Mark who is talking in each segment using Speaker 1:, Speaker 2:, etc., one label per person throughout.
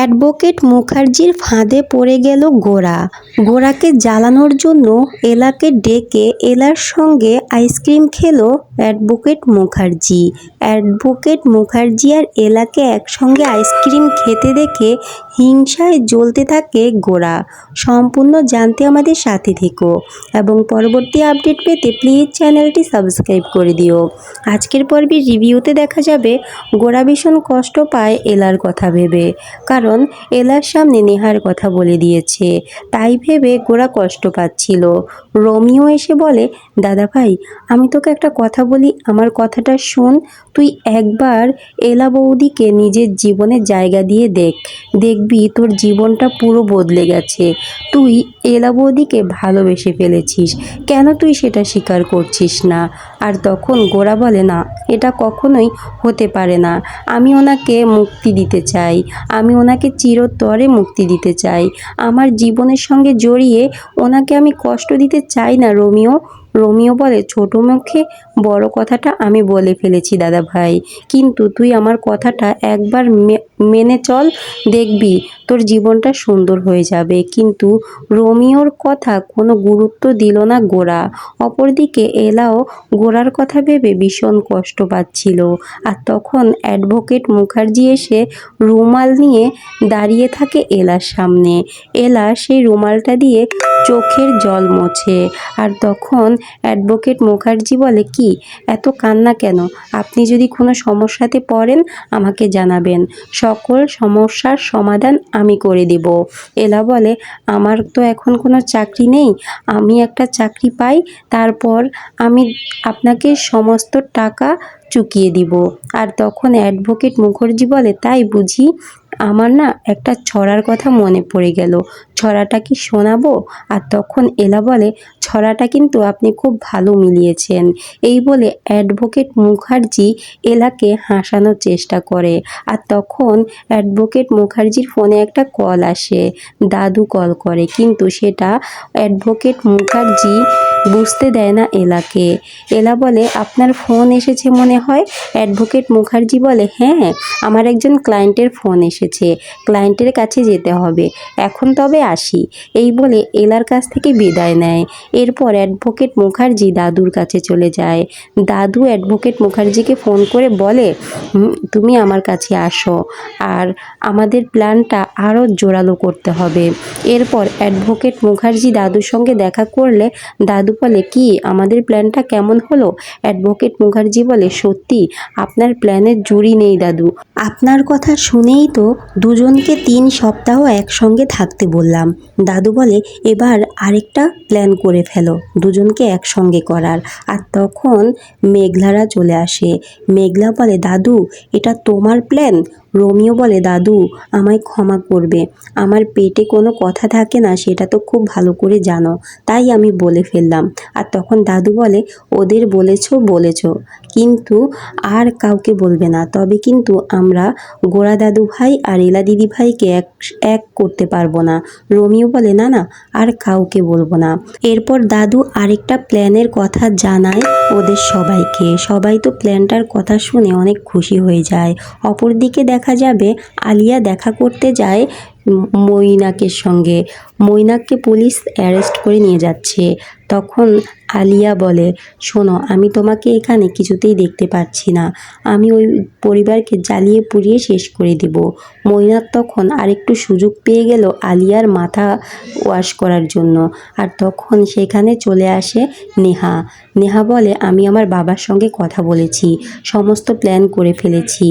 Speaker 1: Advocate মুখার্জির ফাঁদে পড়ে গেল গোরা। গোরাকে জ্বালানোর জন্য এলাকে ডেকে এলার সঙ্গে আইসক্রিম খেলো অ্যাডভোকেট মুখার্জি। অ্যাডভোকেট মুখার্জি আর এলাকে একসঙ্গে আইসক্রিম খেতে দেখে হিংসায় জ্বলতে থাকে গোরা। সম্পূর্ণ জানতে আমাদের সাথে থেকো এবং পরবর্তী আপডেট পেতে প্লিজ চ্যানেলটি সাবস্ক্রাইব করে দিও। আজকের পর্বের রিভিউতে দেখা যাবে গোরা ভীষণ কষ্ট পায় এলার কথা ভেবে, কারণ এলার সামনে নেহার কথা বলে দিয়েছে, তাই ভেবে গোরা কষ্ট পাচ্ছিল। রোমিও এসে বলে, দাদা ভাই আমি তোকে একটা কথা বলি, আমার কথাটা শোন। তুই একবার এলা বৌদিকে নিজের জীবনে জায়গা দিয়ে দেখবি তোর জীবনটা পুরো বদলে গেছে। তুই এলা বৌদিকে ভালোবেসে ফেলেছিস, কেন তুই সেটা স্বীকার করছিস না? আর তখন গোরা বলে, না এটা কখনোই হতে পারে না, আমি ওনাকে মুক্তি দিতে চাই, আমি ওনাকে চিরতরে মুক্তি দিতে চাই, আমার জীবনের সঙ্গে জড়িয়ে ওনাকে আমি কষ্ট দিতে চাই না রোমিও। রোমিও বলে, ছোট মুখে বড় কথাটা আমি বলে ফেলেছি দাদা ভাই, কিন্তু তুই আমার কথাটা একবার মেনে চল, দেখবি তোর জীবনটা সুন্দর হয়ে যাবে। কিন্তু রোমিওর কথা কোনো গুরুত্ব দিল না গোরা। অপরদিকে এলাও গোরার কথা ভেবে ভীষণ কষ্ট পাচ্ছিল। আর তখন অ্যাডভোকেট মুখার্জি এসে রুমাল নিয়ে দাঁড়িয়ে থাকে এলার সামনে। এলা সেই রুমালটা দিয়ে চোখের জল মোছে। আর তখন অ্যাডভোকেট মুখার্জি বলে, কি এত কান্না কেন? আপনি যদি কোনো সমস্যাতে পড়েন আমাকে জানাবেন, সকল সমস্যার সমাধান আমি করে দেব। এলা বলে, আমার তো এখন কোনো চাকরি নেই, আমি একটা চাকরি পাই তারপর আমি আপনাকে সমস্ত টাকা চুকিয়ে দিব। আর তখন অ্যাডভোকেট মুখার্জি বলে, তাই বুঝি? আমার না একটা ছড়ার কথা মনে পড়ে গেল, ছড়াটা কি শোনাবো? আর তখন এলা বলে, ছড়াটা কিন্তু আপনি খুব ভালো মিলিয়েছেন। এই বলে অ্যাডভোকেট মুখার্জি এলাকে হাসানোর চেষ্টা করে। আর তখন অ্যাডভোকেট মুখার্জির ফোনে একটা কল আসে, দাদু কল করে, কিন্তু সেটা অ্যাডভোকেট মুখার্জি বুঝতে দেয় না এলাকে। এলা বলে, আপনার ফোন এসেছে মনে হয়। অ্যাডভোকেট মুখার্জি বলে, হ্যাঁ আমার একজন ক্লায়েন্টের ফোন এসেছে, ক্লায়েন্টের কাছে যেতে হবে, এখন তবে আসি। এই বলে এলার কাছ থেকে বিদায় নেয়। এরপর অ্যাডভোকেট মুখার্জি দাদুর কাছে চলে যায়। দাদু অ্যাডভোকেট মুখার্জিকে ফোন করে বলে, তুমি আমার কাছে আসো, আর আমাদের প্ল্যানটা আরও জোরালো করতে হবে। এরপর অ্যাডভোকেট মুখার্জি দাদুর সঙ্গে দেখা করলে দাদু বলে, কি আমাদের প্ল্যানটা কেমন হলো? অ্যাডভোকেট মুখার্জি বলে, সত্যি আপনার প্ল্যানের জুড়ি নেই দাদু, আপনার কথা শুনেই তো দুজনকে 3 সপ্তাহ একসঙ্গে থাকতে বললাম। দাদু বলে, এবার আরেকটা প্ল্যান করে ফেলো দুজনকে একসঙ্গে করার। আর তখন মেঘলারা চলে আসে। মেঘলা বলে, দাদু এটা তোমার প্ল্যান? রোমিও বলে, দাদু আমায় ক্ষমা করবে, আমার পেটে কোনো কথা থাকে না সেটা তো খুব ভালো করে জানো, তাই আমি বলে ফেললাম। আর তখন দাদু বলে, ওদের বলেছ, কিন্তু আর কাউকে বলবে না, তবে কিন্তু আমরা গোরা দাদু ভাই আর এলা দিদি ভাইকে এক করতে পারবো না। রোমিও বলে, না না আর কাউকে বলবো না। এরপর দাদু আরেকটা প্ল্যানের কথা জানায় ওদের সবাইকে। সবাই তো প্ল্যানটার কথা শুনে অনেক খুশি হয়ে যায়। অপরদিকে দেখা যাবে আলিয়া দেখা করতে যায় মৈনাকের সঙ্গে। মৈনাককে পুলিশ অ্যারেস্ট করে নিয়ে যাচ্ছে। তখন আলিয়া বলে, শোনো আমি তোমাকে এখানে কিছুতেই দেখতে পাচ্ছি না, আমি ওই পরিবারকে জ্বালিয়ে পুড়িয়ে শেষ করে দেব। মৈনাক তখন আরেকটু সুযোগ পেয়ে গেল আলিয়ার মাথা ওয়াশ করার জন্য। আর তখন সেখানে চলে আসে নেহা। নেহা বলে, আমি আমার বাবার সঙ্গে কথা বলেছি, সমস্ত প্ল্যান করে ফেলেছি,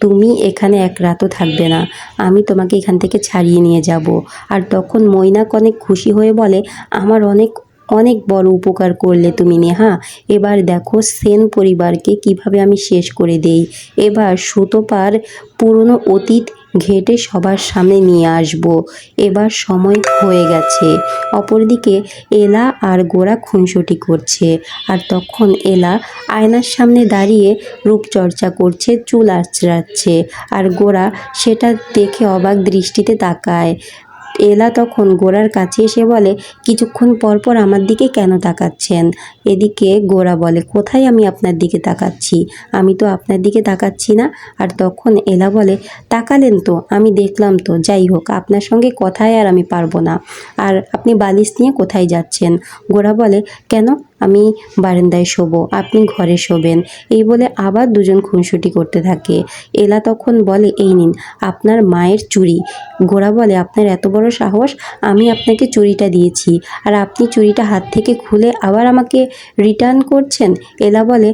Speaker 1: তুমি এখানে এক রাতও থাকবে না, আমি তোমাকে এখান থেকে ছাড়িয়ে নিয়ে যাব। আর তখন মৈনাক অনেক খুশি হয়ে বলে, আমার অনেক অনেক বড় উপকার করলে তুমি নেহা, এবার দেখো সেন পরিবারকে কিভাবে আমি শেষ করে দেই, এবার সুতোপার পুরনো অতীত ঘেঁটে সবার সামনে নিয়ে আসব, এবার সময় হয়ে গেছে। অপরদিকে এলা আর গোরা খুনসুটি করছে। আর তখন এলা আয়নার সামনে দাঁড়িয়ে রূপচর্চা করছে, চুল আঁচড়াচ্ছে, আর গোরা সেটা দেখে অবাক দৃষ্টিতে তাকায়। এলা তখন গোরার কাছে এসে বলে, কিছুক্ষণ পর পর আমার দিকে কেন তাকাচ্ছেন? এদিকে গোরা বলে, কোথায় আমি আপনার দিকে তাকাচ্ছি? আমি তো আপনার দিকে তাকাচ্ছি না। আর তখন এলা বলে, তাকালেন তো, আমি দেখলাম তো, যাই হোক আপনার সঙ্গে কথায় আর আমি পারবো না। আর আপনি বালিশ নিয়ে কোথায় যাচ্ছেন? গোরা বলে, কেন, আমি বারান্দায় শোবো, আপনি ঘরে শোবেন। এই বলে আবার দুজন খুনসুটি করতে থাকে। এলা তখন বলে, এই নিন আপনার মায়ের চুড়ি। গোরা বলে, আপনার এত বড় সাহস, আমি আপনাকে চুড়িটা দিয়েছি আর আপনি চুড়িটা হাত থেকে খুলে আবার আমাকে রিটার্ন করছেন? এলা বলে,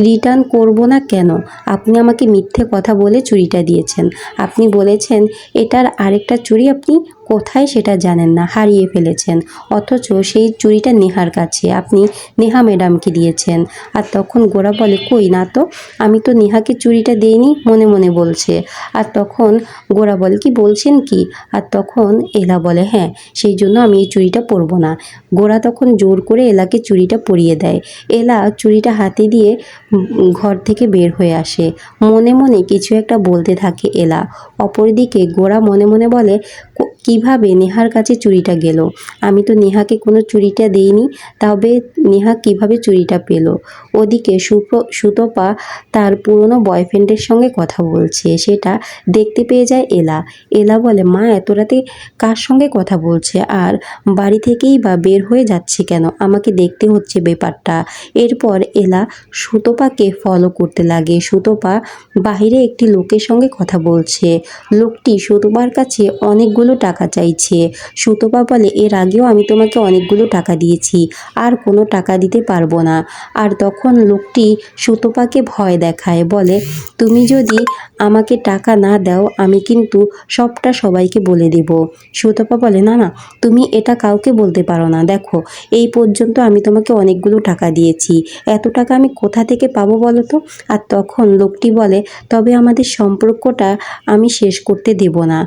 Speaker 1: রিটার্ন করব না কেন? আপনি আমাকে মিথ্যে কথা বলে চুড়িটা দিয়েছেন। আপনি বলেছেন এটার আরেকটা চুড়ি আপনি কোথায় সেটা জানেন না, হারিয়ে ফেলেছেন। অথচ সেই চুড়িটা নেহার কাছে, আপনি নেহা ম্যাডামকে দিয়েছেন। আর তখন গোরা বলে, কই না তো, আমি তো নেহাকে চুড়িটা দেইনি, মনে মনে বলছে। আর তখন গোরা বলে, কি বলছেন কি? আর তখন এলা বলে, হ্যাঁ, সেই জন্য আমি এই চুড়িটা পরবো না। গোরা তখন জোর করে এলাকে চুড়িটা পরিয়ে দেয়। এলা চুড়িটা হাতে দিয়ে ঘর থেকে বের হয়ে আসে। মনে মনে কিছু একটা বলতে থাকে এলা। অপরদিকে গোরা মনে মনে বলে, কিভাবে নেহার কাছে চুড়িটা গেল? আমি তো নেহাকে কোনো চুড়িটা দেইনি, তবে নেহা কিভাবে চুড়িটা পেল? ওদিকে সুতপা তার পুরনো বয়ফ্রেন্ডের সঙ্গে কথা বলছে, সেটা দেখতে পেয়ে যায় এলা। এলা বলে, মা এত রাতে কার সঙ্গে কথা বলছে আর বাড়ি থেকেই বা বের হয়ে যাচ্ছে কেন? আমাকে দেখতে হচ্ছে ব্যাপারটা। এরপর এলা সুতপাকে ফলো করতে লাগে। সুতপা বাহিরে একটি লোকের সঙ্গে কথা বলছে। লোকটি সুতপার কাছে অনেকগুলো টাকা চাইছে। সুতপা বলে, এর আগেও আমি তোমাকে অনেকগুলো টাকা দিয়েছি, আর কোনো টাকা দিতে পারবো না। আর তখন লোকটি সুতপাকে ভয় দেখায়, বলে, তুমি যদি আমাকে টাকা না দাও আমি কিন্তু সবটা সবাইকে বলে দেব। সুতপা বলে, না না, তুমি এটা কাউকে বলতে পারো না। দেখো, এই পর্যন্ত আমি তোমাকে অনেকগুলো টাকা দিয়েছি, এত টাকা আমি কোথা থেকে পাবো বলো তো? আর তখন লোকটি বলে, তবে আমাদের সম্পর্কটা আমি শেষ করতে দেব না,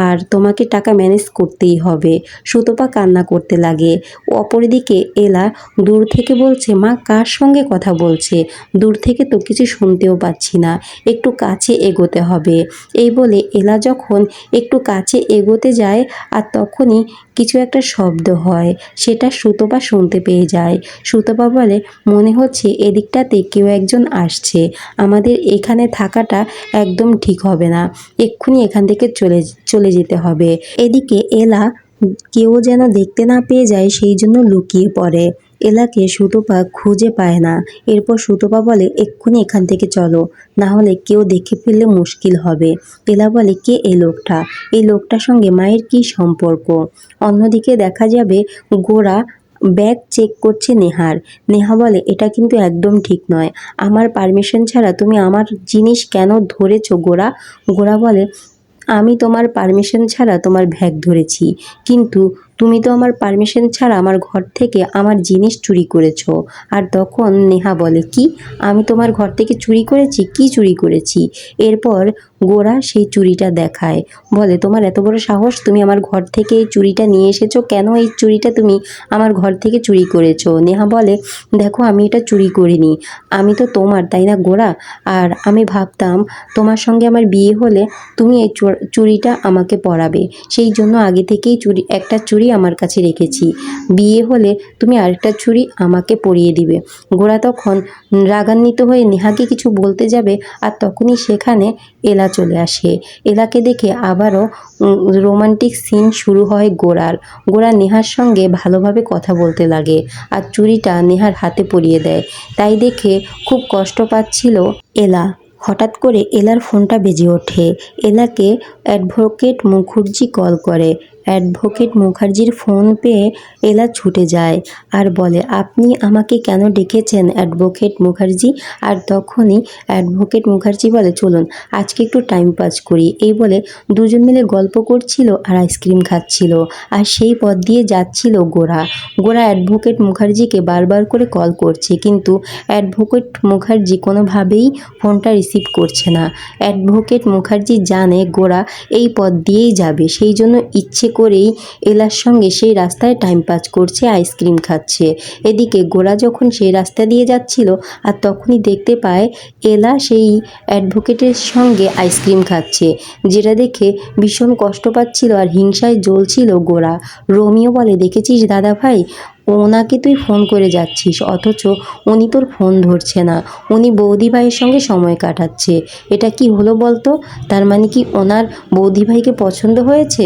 Speaker 1: আর তোমাকে টাকা ম্যানেজ করতেই হবে। সুতপা কান্না করতে লাগে। অপরদিকে এলা দূর থেকে বলছে, মা কার সঙ্গে কথা বলছে? দূর থেকে তো কিছু শুনতেও পাচ্ছি না, একটু কাছে এগোতে হবে। এই বলে এলা যখন একটু কাছে এগোতে যায়, আর তখনই কিছু একটা শব্দ হয়, সেটা সুতপা শুনতে পেয়ে যায়। সুতপা বলে, মনে হচ্ছে এদিকটাতে কেউ একজন আসছে, আমাদের এখানে থাকাটা একদম ঠিক হবে না, এক্ষুনি এখান থেকে চলে যেতে হবে। এদিকে এলা কেউ যেন দেখতে না পেয়ে যায়, সেই জন্য লুকিয়ে পড়ে। এলাকে সুতপা খুঁজে পায় না। এরপর সুতপা বলে, এক্ষুনি এখান থেকে চলো, না হলে কেউ দেখে ফেললে মুশকিল হবে। এলা বলে, কে এই লোকটা? এই লোকটার সঙ্গে মায়ের কি সম্পর্ক? অন্যদিকে দেখা যাবে গোরা ব্যাগ চেক করছে নেহার। নেহা বলে, এটা কিন্তু একদম ঠিক নয়, আমার পারমিশন ছাড়া তুমি আমার জিনিস কেন ধরেছো গোরা? গোরা বলে, আমি তোমার পারমিশন ছাড়া তোমার ব্যাগ ধরেছি, কিন্তু তুমি তো আমার পারমিশন ছাড়া আমার ঘর থেকে আমার জিনিস চুরি করেছো। আর তখন নেহা বলে, কি, আমি তোমার ঘর থেকে চুরি করেছি? কি চুরি করেছি? এরপর গোরা সেই চুরিটা দেখায়, বলে, তোমার এত বড় সাহস, তুমি আমার ঘর থেকে এই চুরিটা নিয়ে এসেছো কেন? এই চুরিটা তুমি আমার ঘর থেকে চুরি করেছো? নেহা বলে, দেখো, আমি এটা চুরি করিনি, আমি তো তোমার, তাই না গোরা? আর আমি ভাবতাম তোমার সঙ্গে আমার বিয়ে হলে তুমি এই চুড়িটা আমাকে পরাবে, সেই জন্য আগে থেকেই একটা চুড়ি আমার কাছে রেখেছি, বিয়ে হলে তুমি আরেকটা চুড়ি আমাকে পরিয়ে দিবে। গোরা তখন রাগান্বিত হয়ে নেহাকে কিছু বলতে যাবে, আর তখনই সেখানে এলা চলে আসে। এলাকে দেখে আবারও রোমান্টিক সিন শুরু হয় গোরার। গোরা নেহার সঙ্গে ভালোভাবে কথা বলতে লাগে আর চুড়িটা নেহার হাতে পরিয়ে দেয়। তাই দেখে খুব কষ্ট পাচ্ছিল এলা। হঠাৎ করে এলার ফোনটা বেজে ওঠে। এলাকে অ্যাডভোকেট মুখার্জি কল করে। অ্যাডভোকেট মুখার্জির ফোন পেয়ে এলা ছুটে যায় আর বলে, আপনি আমাকে কেন ডেকেছেন অ্যাডভোকেট মুখার্জি? আর তখনই অ্যাডভোকেট মুখার্জি বলে, চলুন আজকে একটু টাইম পাস করি। এই বলে দুজন মিলে গল্প করছিল আর আইসক্রিম খাচ্ছিল। আর সেই পথ দিয়ে যাচ্ছিল গোরা। গোরা অ্যাডভোকেট মুখার্জিকে বারবার করে কল করছে, কিন্তু অ্যাডভোকেট মুখার্জি কোনোভাবেই ফোনটা রিসিভ করছে না। অ্যাডভোকেট মুখার্জি জানে গোরা এই পথ দিয়েই যাবে, সেই জন্য ইচ্ছে করেই এলার সঙ্গে সেই রাস্তায় টাইম পাস করছে, আইসক্রিম খাচ্ছে। এদিকে গোরা যখন সেই রাস্তা দিয়ে যাচ্ছিল আর তখনই দেখতে পায় এলা সেই অ্যাডভোকেটের সঙ্গে আইসক্রিম খাচ্ছে, যেটা দেখে ভীষণ কষ্ট পাচ্ছিল আর হিংসায় জ্বলছিল গোরা। রোমিও বলে, দেখেছিস দাদা ভাই, ওনাকে তুই ফোন করে যাচ্ছিস অথচ উনি তোর ফোন ধরছে না, উনি বৌদি ভাইয়ের সঙ্গে সময় কাটাচ্ছে। এটা কি হলো বলতো? তার মানে কি ওনার বৌদি ভাইকে পছন্দ হয়েছে?